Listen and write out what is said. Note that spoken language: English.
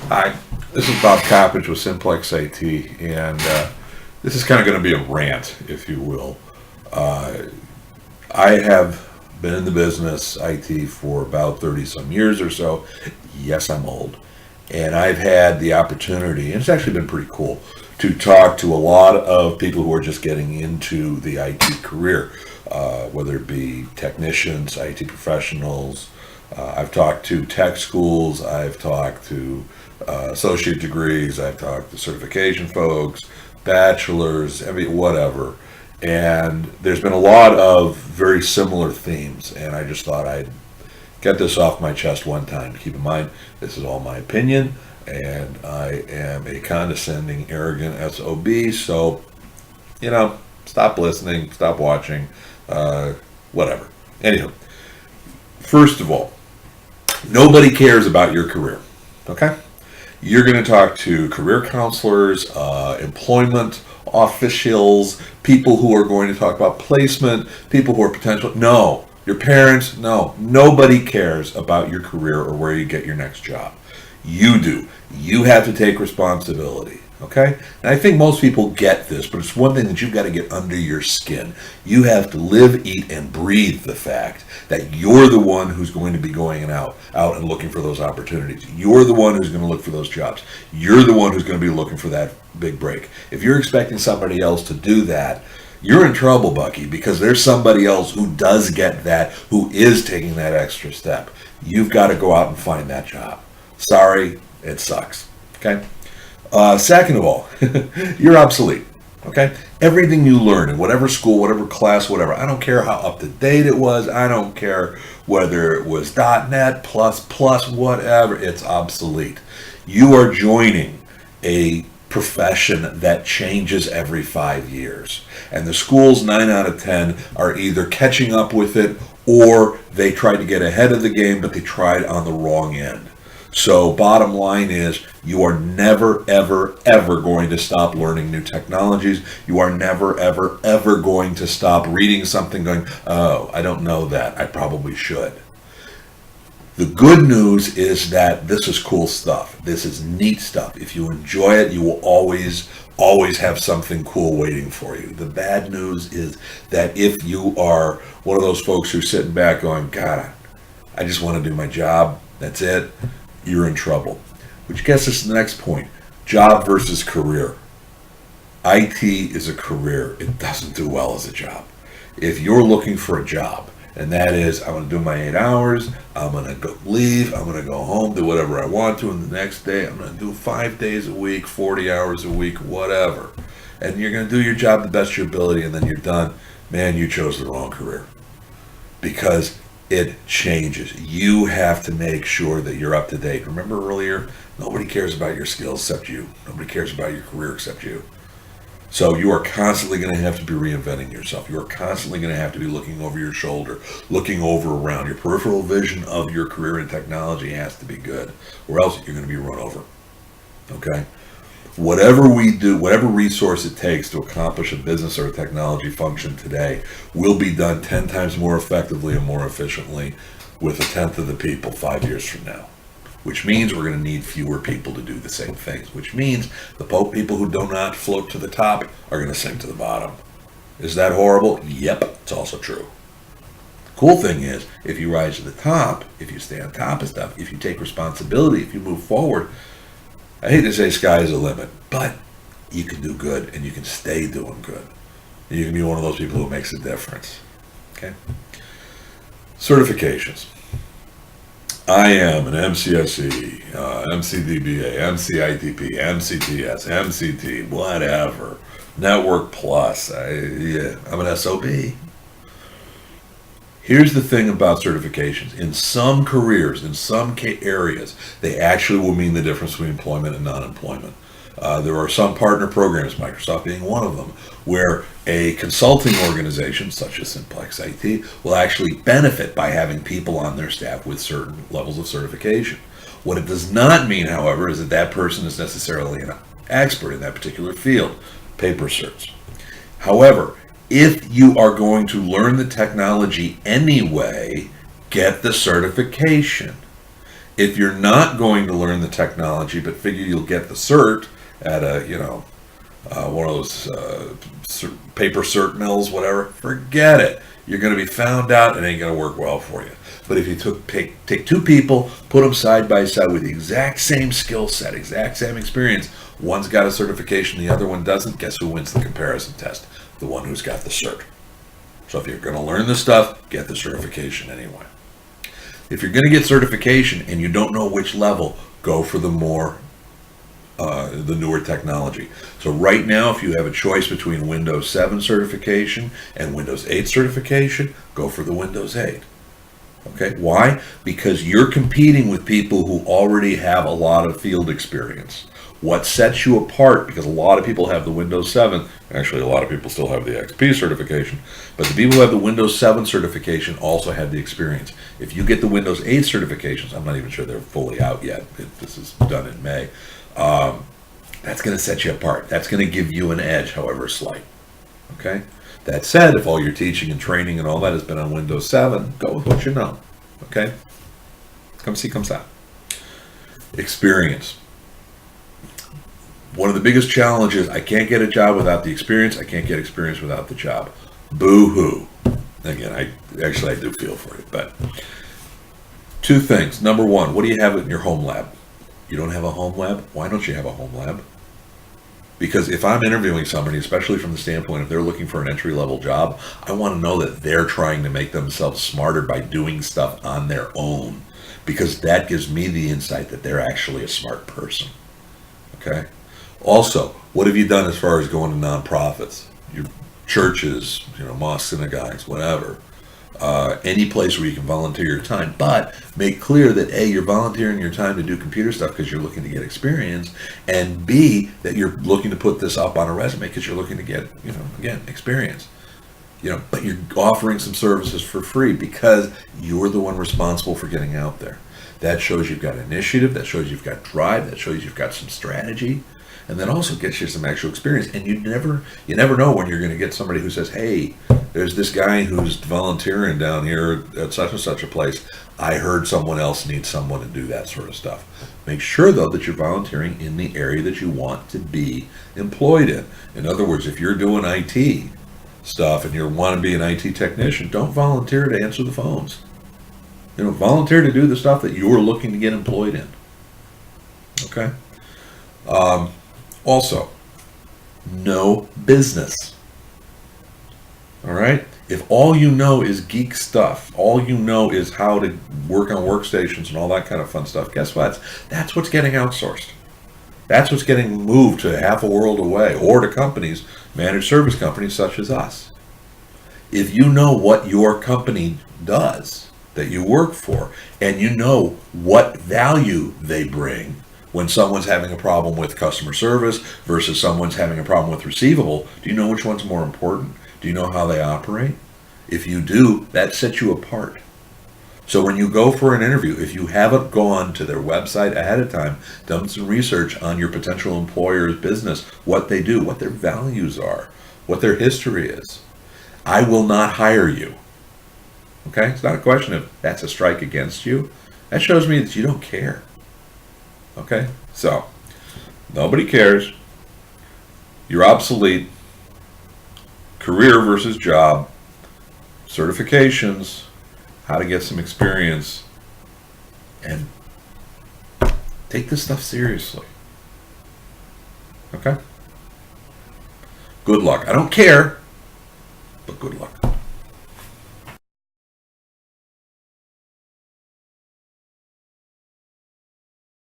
Hi, this is Bob Coppage with Simplex-IT, and this is kind of going to be a rant, if you will. I have been in the business IT for about 30 some years or so. Yes, I'm old. And I've had the opportunity, and it's actually been pretty cool, to talk to a lot of people who are just getting into the IT career, whether it be technicians, IT professionals. I've talked to tech schools, I've talked to associate degrees, I've talked to certification folks, bachelors, whatever. And there's been a lot of very similar themes, and I just thought I'd get this off my chest one time. Keep in mind, this is all my opinion, and I am a condescending, arrogant SOB, so, stop listening, stop watching, whatever. Anywho, first of all, nobody cares about your career, okay? You're going to talk to career counselors, employment officials, people who are going to talk about placement, people who are potential. No, your parents, no. Nobody cares about your career or where you get your next job. You do. You have to take responsibility. Okay? And I think most people get this, but it's one thing that you've got to get under your skin. You have to live, eat, and breathe the fact that you're the one who's going to be going out and looking for those opportunities. You're the one who's going to look for those jobs. You're the one who's going to be looking for that big break. If you're expecting somebody else to do that, you're in trouble, Bucky, because there's somebody else who does get that, who is taking that extra step. You've got to go out and find that job. Sorry, it sucks. Okay? Second of all, you're obsolete. Okay? Everything you learn in whatever school, whatever class, whatever, I don't care how up to date it was, I don't care whether it was .NET, whatever, it's obsolete. You are joining a profession that changes every 5 years. And the schools, 9 out of 10, are either catching up with it or they tried to get ahead of the game, but they tried on the wrong end. So bottom line is, you are never, ever, ever going to stop learning new technologies. You are never, ever, ever going to stop reading something going, oh, I don't know that. I probably should. The good news is that this is cool stuff. This is neat stuff. If you enjoy it, you will always have something cool waiting for you. The bad news is that if you are one of those folks who's sitting back going, God, I just want to do my job, that's it, you're in trouble. Which gets us to the next point, job versus career. IT is a career. It doesn't do well as a job. If you're looking for a job, and that is, I'm going to do my 8 hours, I'm going to go leave, I'm going to go home, do whatever I want to, and the next day I'm going to do 5 days a week, 40 hours a week, whatever. And you're going to do your job the best of your ability, and then you're done. Man, you chose the wrong career. Because it changes. You have to make sure that you're up to date. Remember earlier, nobody cares about your skills except you. Nobody cares about your career except you. So you are constantly going to have to be reinventing yourself. You are constantly going to have to be looking over your shoulder, looking over around. Your peripheral vision of your career in technology has to be good, or else you're going to be run over. Okay? Whatever we do, whatever resource it takes to accomplish a business or a technology function today will be done 10 times more effectively and more efficiently with 1/10 of the people 5 years from now. Which means we're going to need fewer people to do the same things. Which means the people who do not float to the top are going to sink to the bottom. Is that horrible? Yep, it's also true. Cool thing is, if you rise to the top, if you stay on top of stuff, if you take responsibility, if you move forward, I hate to say sky is the limit, but you can do good and you can stay doing good. You can be one of those people who makes a difference. Okay? Certifications. I am an MCSE, MCDBA, MCITP, MCTS, MCT, whatever. Network Plus. I'm an SOB. Here's the thing about certifications. In some careers, in some areas, they actually will mean the difference between employment and non-employment. There are some partner programs, Microsoft being one of them, where a consulting organization such as Simplex-IT will actually benefit by having people on their staff with certain levels of certification. What it does not mean, however, is that that person is necessarily an expert in that particular field, paper certs. However, if you are going to learn the technology anyway, get the certification. If you're not going to learn the technology, but figure you'll get the cert at a, one of those paper cert mills, whatever, forget it. You're going to be found out. It ain't going to work well for you. But if you take two people, put them side by side with the exact same skill set, exact same experience, one's got a certification, the other one doesn't, guess who wins the comparison test? The one who's got the cert. So if you're going to learn the stuff, get the certification anyway. If you're going to get certification and you don't know which level, go for the newer technology. So right now, if you have a choice between Windows 7 certification and Windows 8 certification, go for the Windows 8. Okay, why? Because you're competing with people who already have a lot of field experience. What sets you apart, because a lot of people have the Windows 7, actually a lot of people still have the XP certification, but the people who have the Windows 7 certification also have the experience. If you get the Windows 8 certifications, I'm not even sure they're fully out yet, this is done in May, that's going to set you apart. That's going to give you an edge, however slight. Okay? That said, if all your teaching and training and all that has been on Windows 7, go with what you know. Okay? Come see, come out. Experience. One of the biggest challenges, I can't get a job without the experience. I can't get experience without the job. Boo-hoo. Again, I do feel for you. But two things. Number one, what do you have in your home lab? You don't have a home lab? Why don't you have a home lab? Because if I'm interviewing somebody, especially from the standpoint if they're looking for an entry-level job, I want to know that they're trying to make themselves smarter by doing stuff on their own. Because that gives me the insight that they're actually a smart person. Okay? Also, what have you done as far as going to nonprofits? Your churches, mosques, synagogues, whatever. Any place where you can volunteer your time, but make clear that A, you're volunteering your time to do computer stuff because you're looking to get experience, and B, that you're looking to put this up on a resume because you're looking to get, again, experience. But you're offering some services for free because you're the one responsible for getting out there. That shows you've got initiative, that shows you've got drive, that shows you've got some strategy. And then also gets you some actual experience. And you never know when you're going to get somebody who says, hey, there's this guy who's volunteering down here at such and such a place. I heard someone else needs someone to do that sort of stuff. Make sure, though, that you're volunteering in the area that you want to be employed in. In other words, if you're doing IT stuff and you want to be an IT technician, don't volunteer to answer the phones. Volunteer to do the stuff that you're looking to get employed in. Okay? Also, know business. All right? If all you know is geek stuff, all you know is how to work on workstations and all that kind of fun stuff, guess what? That's what's getting outsourced. That's what's getting moved to half a world away or to companies, managed service companies such as us. If you know what your company does that you work for and you know what value they bring, when someone's having a problem with customer service versus someone's having a problem with receivable, do you know which one's more important? Do you know how they operate? If you do, that sets you apart. So when you go for an interview, if you haven't gone to their website ahead of time, done some research on your potential employer's business, what they do, what their values are, what their history is, I will not hire you. Okay? It's not a question of that's a strike against you. That shows me that you don't care. Okay, so nobody cares. You're obsolete. Career versus job. Certifications. How to get some experience. And take this stuff seriously. Okay? Good luck. I don't care, but good luck.